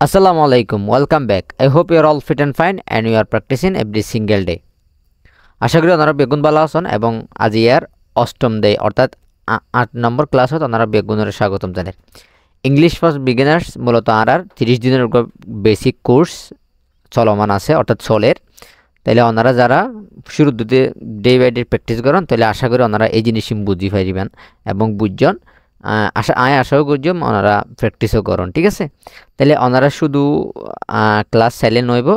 Assalamu alaikum, welcome back. I hope you are all fit and fine and you are practicing every single day. আশা করি আপনারা বেগুন ভালো আছেন এবং আজ ইয়ার অষ্টম ডে অর্থাৎ 8 নম্বর ক্লাসত আপনারা বেগুনের স্বাগতম জানাই। ইংলিশ ফর বিগিনার্স মূলত আর 30 দিনের বেসিক কোর্স চলমান আছে অর্থাৎ চলের। তাইলে আপনারা যারা শুরু দিতে ডে বাই ডে প্র্যাকটিস করেন তাহলে আশা করি আপনারা এই জিনিস বুঝি পারিবেন এবং বুঝজন আশাও করছি ওনারা প্র্যাকটিসও করুন, ঠিক আছে? তাহলে ওনারা শুধু ক্লাস চাইলে নইব,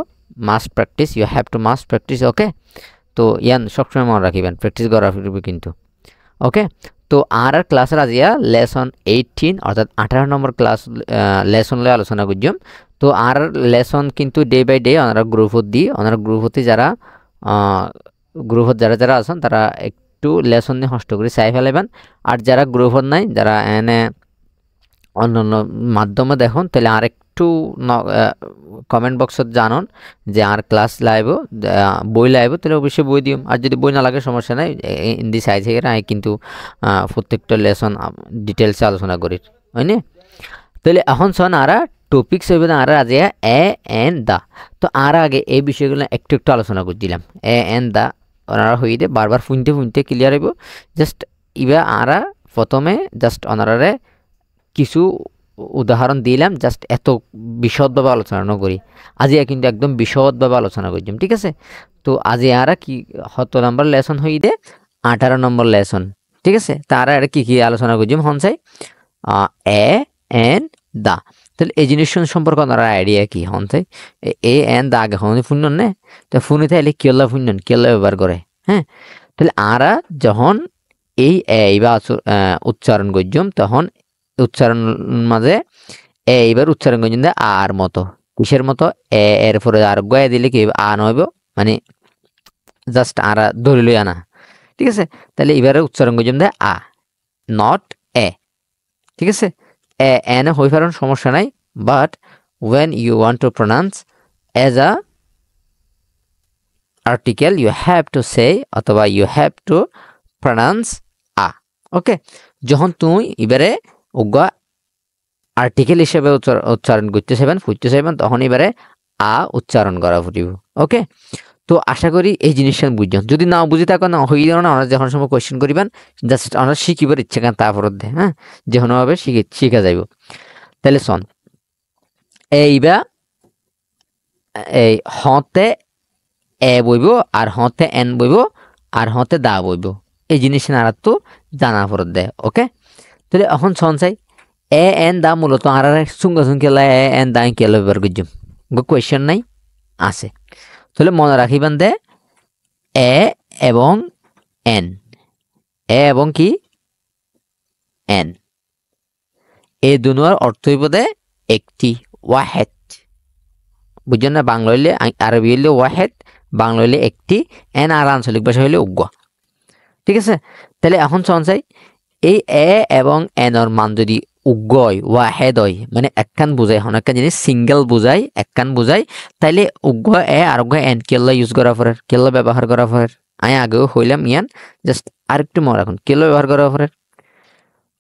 must practice, you have to must practice, okay? তো ইয়ান সবসময় মনে রাখিবেন প্র্যাকটিস করা ফিরবে কিন্তু, ওকে? তো আর ক্লাসের আজিয়া লেসন 18 অর্থাৎ 18 নম্বর ক্লাস লেসন লয়ে আলোচনা করছিলাম। তো আর লেসন কিন্তু ডে বাই ডে ওনারা গ্রুপত দিই, ওনারা গ্রুপতে যারা যারা আছেন তারা একটু লেসন নিয়ে কষ্ট করে চাই ফেলাইবেন। আর যারা গ্রুপত নাই, যারা এনে অন্যান্য মাধ্যমে দেখুন, তাহলে আর একটু কমেন্ট বক্সত জানান যে আর ক্লাস লাইব বই লাইব, তাহলে অবশ্যই বই দিম। আর যদি বই না লাগে সমস্যা নাই, ইন্দি সাইজ থেকে আমি কিন্তু প্রত্যেকটা লেসন ডিটেলসে আলোচনা করি, হয়নি? তাহলে এখন শোন আর টপিক্স হইবে আর আজ এ এন দা। তো আর আগে এই বিষয়গুলো একটু একটু আলোচনা করে দিলাম। এ এন দা ওনারা হয়ে দে বারবার ফুনতে ক্লিয়ার হইব। জাস্ট ইবা আরা প্রথমে জাস্ট ওনারারে কিছু উদাহরণ দিলাম, জাস্ট এত বিশদভাবে আলোচনা করি। আজি কিন্তু একদম বিশদভাবে আলোচনা করছিলাম, ঠিক আছে? তো আজি আরা কি 7 নম্বর লেসন হই দে 18 নম্বর লেসন, ঠিক আছে? তারা কি কি আলোচনা করছিলাম হনসাই এ এন দা। তাহলে এই জিনিস সম্পর্কে ওনারা আইডিয়া কি হনসাই এ এন দা আগে হন ফুনন নে, তো ফুনে তাইলে কিয়লা ফুনন কিয়লা ব্যবহার করে, হ্যাঁ? তাহলে আরা যখন এই বা উচ্চারণ করছিলাম তখন উচ্চারণ মাঝে এইবার উচ্চারণ করছেন আর মতো, কিসের মতো? এর পরে আর গয়া দিলে কি আ নইব, মানে জাস্ট আর ধরে লই আনা, ঠিক আছে? তাহলে এবারে উচ্চারণ করছেন আ, নট এ, ঠিক আছে? এন হই পারেন সমস্যা নাই, but when you want to pronounce as a article you have to say অথবা you have to pronounce a, okay? যখন তুমি এবারে উগা আর্টিকেল হিসেবে উচ্চারণ করতে চাইবেন ফুটতে চাইবেন তখন এবারে আ উচ্চারণ করা ফুটিব, ওকে? তো আশা করি এই জিনিসটা বুঝছেন। যদি না বুঝে থাকেন না হয়ে যাবে না, আমরা যখন সময় কোয়েশ্চেন করিবেন জাস্ট আমরা শিখিবার ইচ্ছে কেন তারপর দে, হ্যাঁ, যেমনভাবে শিখা যাইব। তাহলে শোন, এইবা এই হতে এ বইব আর হতে এন বইব আর হতে দা বইব, এই জিনিস না আর তো জানা পড়ত দে, ওকে? তাহলে এখন শোন চাই এ এন দা মূলত আর সুঙ্গা কেলা এ এন দা কেলা ব্যবহার করছুম, কোয়েশ্চেন নাই আছে। তাহলে মনে রাখিবেন দে এ এবং এন, এ এবং কি এন, এই দুনোর অর্থ হইব দে একটি, ওয়াহেদ, বুঝছেন না? বাংলা হইলে আরবি হইলে ওয়াহেদ, বাংলা হইলে একটি, এন আর আঞ্চলিক ভাষা হইলে উগ্র, ঠিক আছে? তাহলে এখন শোন চাই এই এ এবং এনর মান যদি উগ্র হয়, ওয়াহেদ হয়, মানে একখান বুঝাই, এখন একটা জিনিস সিঙ্গেল বুঝাই, একখান বুঝাই, তাইলে উগ্র এ আর উগ্র এন কেলা ইউজ করা পড়ে, কেলা ব্যবহার করা পড়ে। আমি আগেও হইলাম ইয়ান, জাস্ট আরেকটু মনে রাখুন কেলা ব্যবহার করা পড়ে।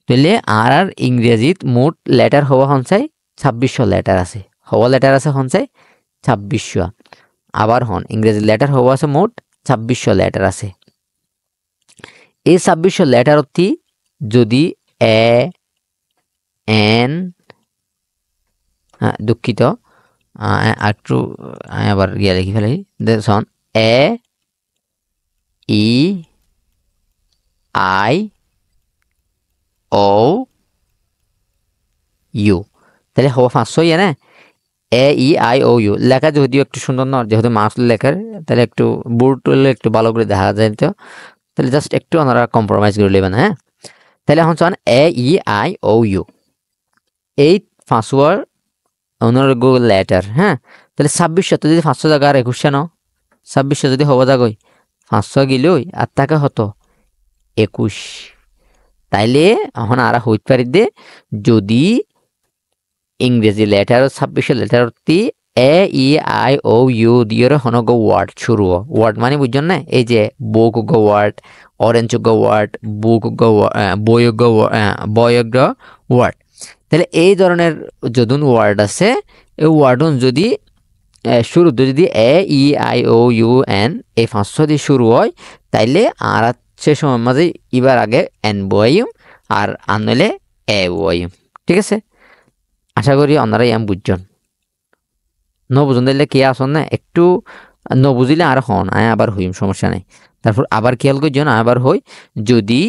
তাহলে আর ইংরেজিত মোট লেটার হওয়া হনসাই 2600 লেটার আছে, হওয়া লেটার আছে হনসাই 2600। আবার হন ইংরেজি লেটার হওয়া আছে মোট 2600 লেটার আছে। এই 2600 লেটার অতি যদি এ এন, দুঃখিত একটু আবার গিয়া লিখি ফেলাই, দেখুন এ ই আই ও ইউ, তাহলে হওয়া 500 ইয়ে না? এ ই আই ও ইউ লেখা যদিও একটু সুন্দর নয়, যেহেতু মাস লেখার, তাহলে একটু বোর্ড তুললে একটু ভালো করে দেখা যায়, তো তাহলে জাস্ট একটু ওনারা কম্প্রোমাইজ করে নেবেন, হ্যাঁ? তাহলে এখন চান এ ই আই ও ইউ এই 500 ওনার লেটার, হ্যাঁ? তাহলে 2600 তো যদি 500 জায়গা আর 2100 ন, 2600 যদি হওয়া যাগই 500 গিলই আর টাকা হতো 21, তাইলে এখন আর হইতে পারি দে যদি ইংরেজি letter 2600 letter A E I O U দিয়ে হনগ ওয়ার্ড শুরু, ওয়ার্ড মানে বুঝছেন না? এই যে বুক ওয়ার্ড, অরেঞ্জ ওয়ার্ড, বুক বয়গ ওয়ার্ড, তাহলে এই ধরনের যদুন ওয়ার্ড আছে এই ওয়ার্ডন যদি শুরুতে যদি A E I O U an এই 500 দিয়ে শুরু হয় তাইলে আর সে সময় মাঝে ইবার আগে এন বইম আর আনলে এ বইম ঠিক আছে আশা করি আপনারা এম বুঝছেন ন বুঝুন দিলে কে আসন না একটু ন বুঝিলে আর হন আয় আবার হইম সমস্যা নাই তারপর আবার খেয়াল করছেন আবার হই যদি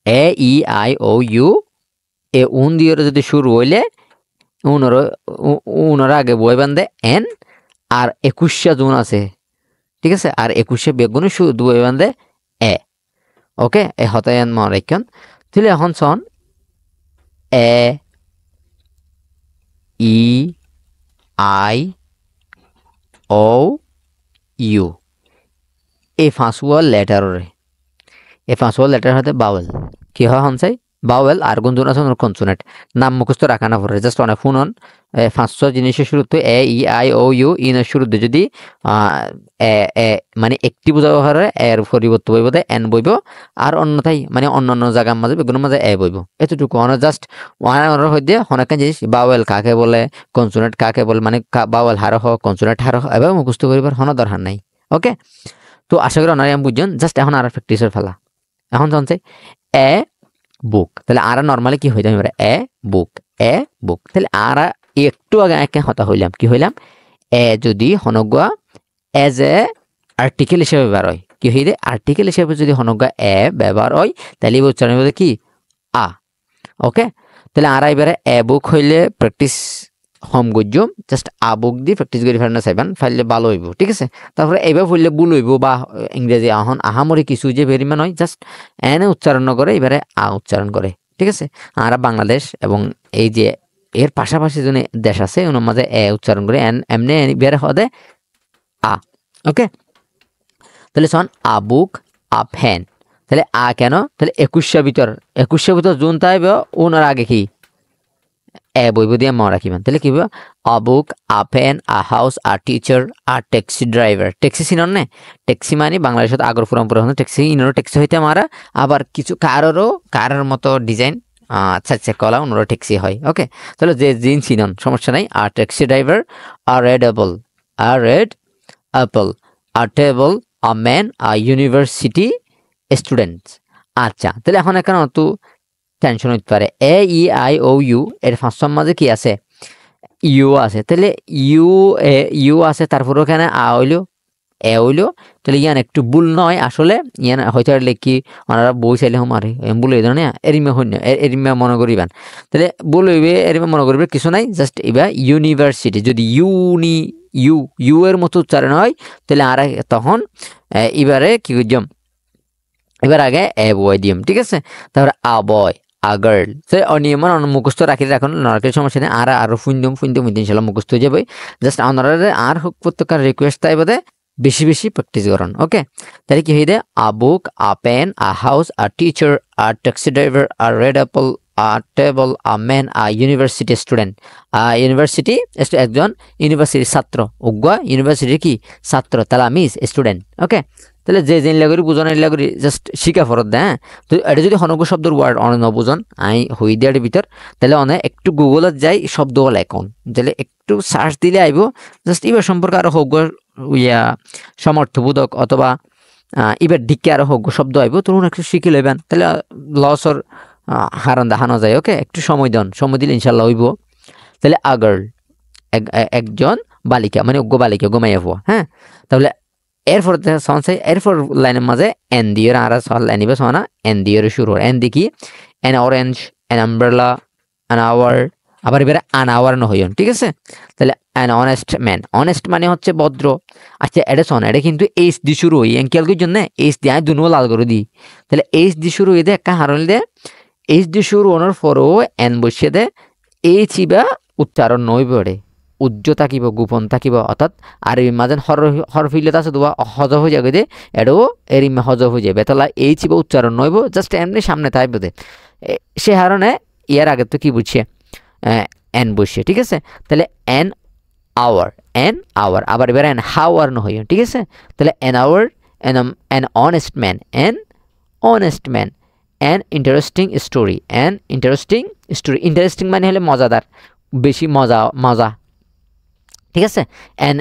A E I O U A উন দিয়ে যদি শুরু হইলে উনার আগে বই বান্ধে এন আর 21 জুন আছে ঠিক আছে আর 21 বেগুনে শুধু বই বান্ধে এ ওকে এ হতায়ন মরেকন তাহলে এখন সন এ ই আই ও ইউ এই 5 লেটারে এই 5 লেটার হতে বাউল কি হয় হনসাই বাউল আর গুঞ্জন আছে কনসোনেন্ট নাম মুখস্থ রাখা না পড়ে জাস্ট অনেক ফোন অন 500 জিনিসের শুরুতে এ ই আই ও ইউ ইনের শুরুতে যদি মানে একটি বোঝাবো হারে এর পরিবর্তে বইব এন বইব আর অন্যথায় মানে অন্যান্য জায়গার মাঝে বেগুনের মাঝে এ বইব এতটুকু অন জাস্ট ওয়ান হইতে অনেক জিনিস বাউল কাকে বলে কনসোনেন্ট কাকে বলে মানে বাউল হার হ কনসোনেন্ট হার হ এবার মুখস্থ করিবার হন দরকার নাই ওকে তো আশা করি অনারে আমি বুঝছেন জাস্ট এখন আর প্র্যাকটিসের ফেলা এখন জানছে এ বুক তাহলে আর নর্মালি কি হইতাম এবারে এ বুক তাহলে আর একটু আগে একে হতা হইলাম কি হইলাম এ যদি হনগুয়া এজ এ আর্টিকেল হিসেবে ব্যবহার হয় কি হইলে আর্টিকেল হিসেবে যদি হনগুয়া এ ব্যবহার হয় তাহলে উচ্চারণ হবে কি আ ওকে তাহলে আর এবারে এ বুক হইলে প্র্যাকটিস হোম গজ্জম জাস্ট আ বুক দিয়ে প্র্যাকটিস করি ফেলনা চাইবেন ফাইলে ভালো হইব ঠিক আছে তারপরে এবার ফুললে ভুল হইব বা ইংরেজি আহন আহামরি কিছু যে ভেরিমান হয় জাস্ট এনে উচ্চারণ করে এবারে আ উচ্চারণ করে ঠিক আছে আর বাংলাদেশ এবং এই যে এর পাশাপাশি যে দেশ আছে ওনার মাঝে এ উচ্চারণ করে এমনি বেড়ে হদে আ ওকে তাহলে শোন আ বুক আ ফ্যান তাহলে আ কেন তাহলে 21 ভিতর জুন তাইব ওনার আগে কি এ বইব দিয়ে ম রাখিবেন তাহলে কি a book a fan a house a teacher a taxi driver taxi চিনন নে ট্যাক্সি মানে বাংলাদেশত আগর পুরম্পরা হন ট্যাক্সি ইনরো ট্যাক্সি হইতে মারা আবার কিছু কারের মতো ডিজাইন আচ্ছা কলা ওনারও ট্যাক্সি হয় ওকে তাহলে যে জিন চিনন সমস্যা নাই আর ট্যাক্সি ড্রাইভার আর রেড অ্যাপল আর table a man a university students আচ্ছা তাহলে এখন এখানে তো টেনশন হইতে পারে এ ই আই ও ইউ এর 5 মাঝে কি আছে ইউ আছে তাহলে ইউ আছে তারপর ওখানে আ হইলো এ হইলো তাহলে ইয়ান একটু ভুল নয় আসলে ইয়ান হয়তো কি ওনারা বই চাইলে মারে ভুল হয়ে না এরিমে হইন এরিমে মনে করিবেন তাহলে ভুল হইবে এরিমে মনে করিবে কিছু নাই জাস্ট এবার ইউনিভার্সিটি যদি ইউ এর মতো উচ্চারণ হয় তাহলে আর তখন এবারে কি করলাম এবার আগে এ বয় দিম ঠিক আছে তারপরে আ বয় আ গার্ল সে অনিয়মন মুখস্থ রাখি রাখুন নরকের সমস্যা নেই আর আরো ফুন্দম ইনশাল্লাহ মুখস্থ হয়ে যাবে জাস্ট আপনারা আর হোক প্রত্যেকের রিকোয়েস্ট তাই বোধে বেশি প্র্যাকটিস করুন ওকে তাহলে কি হয়ে a book a pen a house a teacher a taxi driver a red apple a table a man a university student university একজন ইউনিভার্সিটির ছাত্র উগ্র ইউনিভার্সিটির কি ছাত্র তালামিজ স্টুডেন্ট ওকে তাহলে যে জিনিস লাগরি বুঝন লাগরি জাস্ট শিখা ফরত দেয় হ্যাঁ তো এটা যদি হনগ শব্দের ওয়ার্ড অনেক নবুঝন আই হই দেয়ার ভিতর তাহলে অনেক একটু গুগলত যাই শব্দ এখন তাহলে একটু সার্চ দিলে আইব জাস্ট এবার সম্পর্কে আরো হোক সমর্থবোধক অথবা এবার দিকে আরো হোক শব্দ আইব তখন একটু শিখে লইবেন তাহলে লসর হারান দেখানো যায় ওকে একটু সময় দিলে ইনশাল্লাহ হইব তাহলে আ গার্ল একজন বালিকা মানে অজ্ঞ বালিকা ঘুমাইয়া হওয়া হ্যাঁ তাহলে এরপর এরপর লাইনের মাঝে এন দিয়ে আর লাইন নিবে সোনা এন দিয়ে শুরু এন দি কি an orange an umbrella an hour আবার এবারে আন আওয়ার নহইন ঠিক আছে তাহলে অ্যান অনেস্ট ম্যান অনেস্ট মানে হচ্ছে ভদ্র আচ্ছা এটা শোন এটা কিন্তু এইচ দি শুরু হই এঙ্কেলকের জন্য এইচ দিয়ে আমি দুনো লাল করে দিই তাহলে এইচ দি শুরু হয়ে দে একটা হারল দে এইচ দি শুরু হওয়ার পরও এন বসিয়ে দে এইচ ইবা উচ্চারণ নই পড়ে উজ্জ্ব থাকিব গোপন থাকিব অর্থাৎ আর মাঝে হরফিলত আছে দুয়া হজ হয়ে যাবে দে এটাও এর হজ হয়ে যাবে তাহলে এই চিব উচ্চারণ নইব জাস্ট এমনি সামনে থাকবে দে সে হারণে ইয়ার আগে তো কি বুঝছে এন বসছে ঠিক আছে তাহলে এন আওয়ার আবার এবার এন হাওয়ার ন হইও ঠিক আছে তাহলে an hour an honest man an interesting story interesting মানে হলে মজাদার বেশি মজা মজা ঠিক আছে an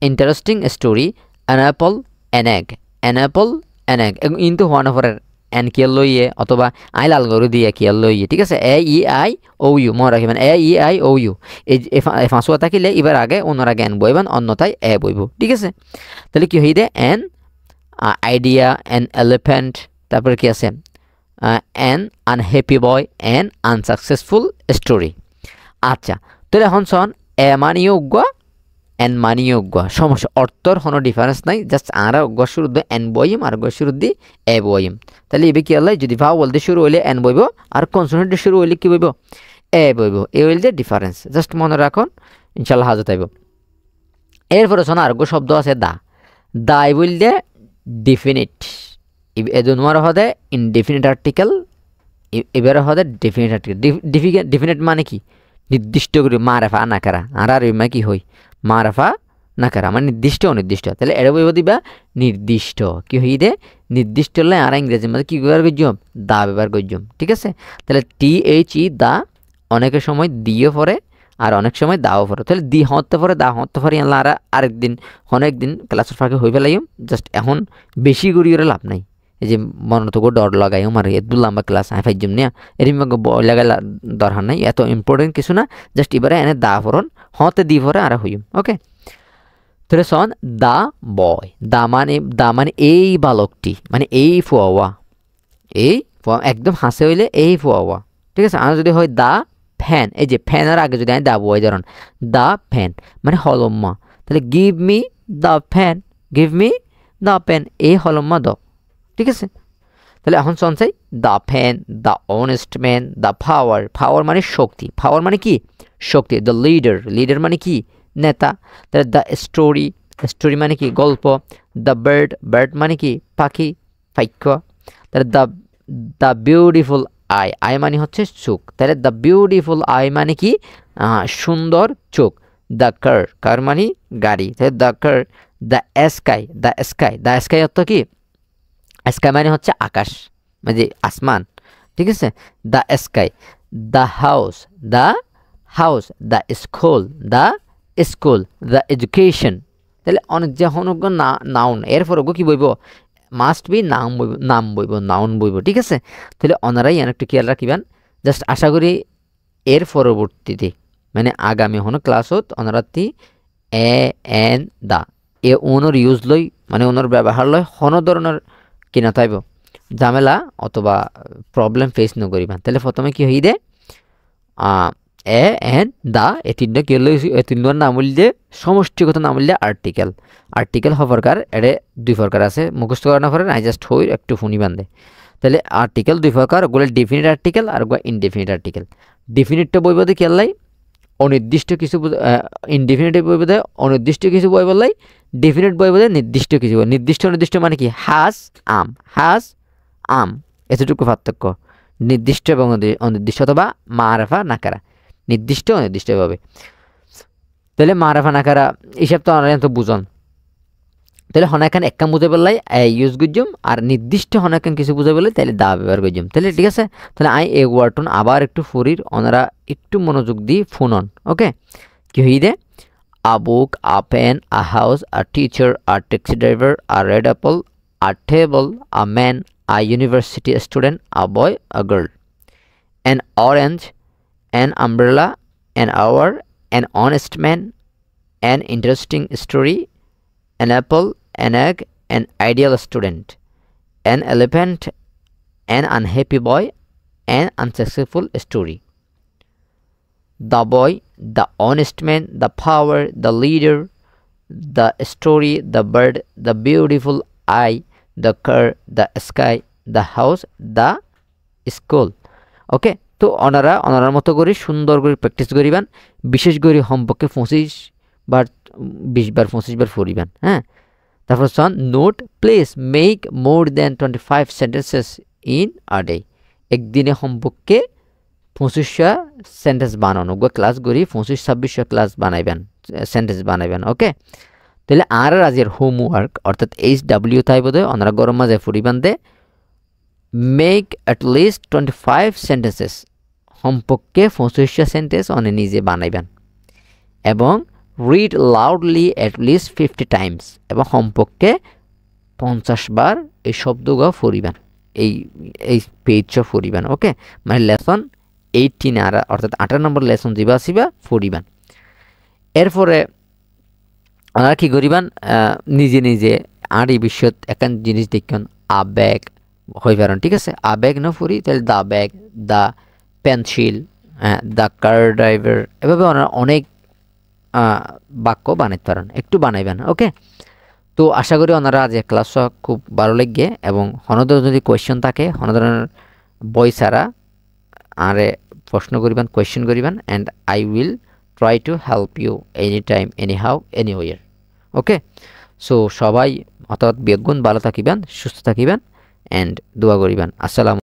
interesting story an apple an egg an apple an egg কিন্তু হওয়ার পরের এন কিয়াল লইয়ে অথবা আই লাল গরু দিয়ে কিয়াল লইয়ে ঠিক আছে এ ই আই ও ইউ মনে রাখিবেন এ ই আই ও ইউ এই ফাঁসুয়া থাকিলে এবার আগে অন্যরা জ্ঞান বইবেন অন্যথায় এ বইব ঠিক আছে তাহলে কি হই দে এন আইডিয়া এন এলিফ্যান্ট তারপরে কি আছে an unhappy boy an unsuccessful story আচ্ছা তাহলে এখন শোন এ মানিয়ে উগুয়া এন মানিয়ে উগুয়া সমস্যা অর্থর কোনো ডিফারেন্স নাই জাস্ট আরা উগুয়া শুরু দিয়ে এন বইম আর উগুয়া শুরু দিয়ে এ বইম তাহলে এবে কি হল যদি ভাওয়াল দিয়ে শুরু হইলে এন বইব আর কনসোনেন্ট দিয়ে শুরু হইলে কি বইব এ বইব এ হইল যে ডিফারেন্স জাস্ট মনে রাখুন ইনশাল্লাহ হাজত আইব এরপরে শোন আর উগুয়া শব্দ আছে দা দাই বললে ডিফিনিট এদুনমার হদে ইনডিফিনিট আর্টিকেল এবারে হদে ডেফিনিট আর্টিকেল ডিফিনিট মানে কি নির্দিষ্ট করে মারেফা না করা আর আর কি হই মারেফা না করা মানে নির্দিষ্ট অনির্দিষ্ট তাহলে এটা বইব দিবা নির্দিষ্ট কি হই দে নির্দিষ্ট হলে আর ইংরেজির মধ্যে কি ব্যবহার করছম দা ব্যবহার করছম ঠিক আছে তাহলে THE দা অনেকের সময় দিও পরে আর অনেক সময় দাও পরে তাহলে দি হতে পরে দা হতে পারি আর আরেকদিন অনেকদিন ক্লাসের ফাঁকে হয়ে ফেলাইম জাস্ট এখন বেশি করিয়ে লাভ নাই এই যে মনে তো ডর লাগাই আমার এত লম্বা ক্লাস আই ফাইজম না এরম লাগাই দরকার নাই এত ইম্পর্টেন্ট কিছু না জাস্ট এবারে এনে দা ফরন হতে দি ফরে আর হইম ওকে তাহলে শোন দা বয় দা মানে এই বালকটি মানে এই ফুয়াওয়া এই একদম হাসে হইলে এই ফুয়াওয়া ঠিক আছে আর যদি হয় দা ফ্যান এই যে ফ্যানের আগে যদি আমি দা বয় ধরুন দা ফ্যান মানে হলম্মা তাহলে give me the fan give me the pen এই হলম্মা দ ঠিক আছে তাহলে এখন শুনছাই the fan the honest man the power power মানে শক্তি পাওয়ার মানে কি শক্তি দ্য লিডার লিডার মানে কি নেতা তাহলে দ্য স্টোরি স্টোরি মানে কি গল্প দ্য বার্ড বার্ড মানে কি পাখি পাখ্য তাহলে দ্য বিউটিফুল আই আই মানে হচ্ছে চোখ তাহলে দ্য বিউটিফুল আই মানে কি সুন্দর চোখ দ্য কার মানে গাড়ি তাহলে the car the sky the sky the sky অর্থ কি স্কাই মানে হচ্ছে আকাশ মানে আসমান ঠিক আছে the sky the house the house the school the education তাহলে অনেক যে হনজ্ঞ নাউন এরপর ওগো কি বইব মাস্ট বি নাম বইব নাউন বইব ঠিক আছে তাহলে অনারাই অনেকটা খেয়াল রাখিবেন জাস্ট আশা করি এর পরবর্তীতে মানে আগামী হন ক্লাসত অনারাতি a an the a honour use লই মানে ওনর ব্যবহার লয় হন ধরনের কিনা তাইব ঝামেলা অথবা প্রবলেম ফেস নকরিবা তাহলে প্রথমে কি হই দে এ এন দা এই তিনটা কি হলো এই তিনটার নাম বললে সমষ্টিগত নাম বললে আর্টিকেল আর্টিকেল হবার এড়ে দুই প্রকার আছে মুখস্থ করা না করে আই জাস্ট হই একটু ফোনি বান্ধে তাহলে আর্টিকেল দুই প্রকার ওগুলো ডেফিনিট আর্টিকেল আর ওগুলো ইনডেফিনিট আর্টিকেল ডেফিনিটটা বইব দিয়ে কেলাই অনির্দিষ্ট কিছু ইনডেফিনিট বইব দিয়ে অনির্দিষ্ট কিছু বই বললাই ডেফিনিট বইব দিয়ে নির্দিষ্ট কিছু নির্দিষ্ট অনির্দিষ্ট মানে কি হাজ আম এতটুকু পার্থক্য নির্দিষ্ট এবং অনির্দিষ্ট অথবা মারেফা নাকারা নির্দিষ্ট অনির্দিষ্টভাবে তাহলে মারেফা নাকারা এইসব তো অনেক তো বুঝন তাহলে হনাকান একখান বুঝে বললাই ইউজ গুজম আর নির্দিষ্ট হনাকান কিছু বুঝে বললে তাহলে দা ব্যবহার গুজম তাহলে ঠিক আছে তাহলে আই এ ওয়ার্টন আবার একটু ফুরির ওনারা একটু মনোযোগ দিয়ে ফোনন ওকে কি হই দে a book a pen a house a teacher a taxi driver a red apple a table a man a university student a boy a girl an orange an umbrella, an hour, an honest man, an interesting story, an apple, an egg, an ideal student, an elephant, an unhappy boy, an unsuccessful story. The boy, the honest man, the power, the leader, the story, the bird, the beautiful eye, the car, the sky, the house, the school. Okay? তো অনারার মতো করে সুন্দর করে practice করিবেন বিশেষ করে হোমওয়ার্কে 20 বার 25 বার পড়িবেন হ্যাঁ তারপর সন note please make more than 25 sentences in a day একদিনে হোমওয়ার্কে 25টা সেন্টেন্স বানানো ক্লাস করি 25-26 ক্লাস বানাইবেন সেন্টেন্স বানাইবেন ওকে তাহলে আর আজের হোমওয়ার্ক অর্থাৎ HW তাই বোধহয় অনারা গরম মাঝে পড়িবেন দে make at least 25 sentences সম্পর্কে 25টা সেন্টেন্স অনে নিজে বানাইবেন এবং read loudly at least 50 Times এবং সম্পর্কে 50 বার এই শব্দগুলো পড়িবেন এই পেজটা পড়িবেন ওকে মানে লেসন 18 আর অর্থাৎ 18 নম্বর লেসন যেবা আসিবা পড়িবেন এরপরে আপনারা কি করিবেন নিজে নিজে আর এই বিষয়ত একান জিনিস দেখুন আবেগ হয়ে পারেন ঠিক আছে আবেগ না পড়ি তাহলে দা ব্যাগ দা পেন্সিল দা কার ড্রাইভার এভাবে অনেক বাক্য বানাইতে পারেন একটু বানাইবেন ওকে তো আশা করি ওনারা আজ ক্লাস খুব ভালো লাগবে এবং হনদের যদি কোয়েশ্চন থাকে হনদের বই ছাড়া আরে প্রশ্ন করিবেন কোয়েশ্চন করিবেন and I will try to help you any time anyhow anywhere okay so সবাই অর্থাৎ বেগুন ভালো থাকিবেন সুস্থ থাকিবেন অ্যান্ড দোয়া করিবেন আসসালামু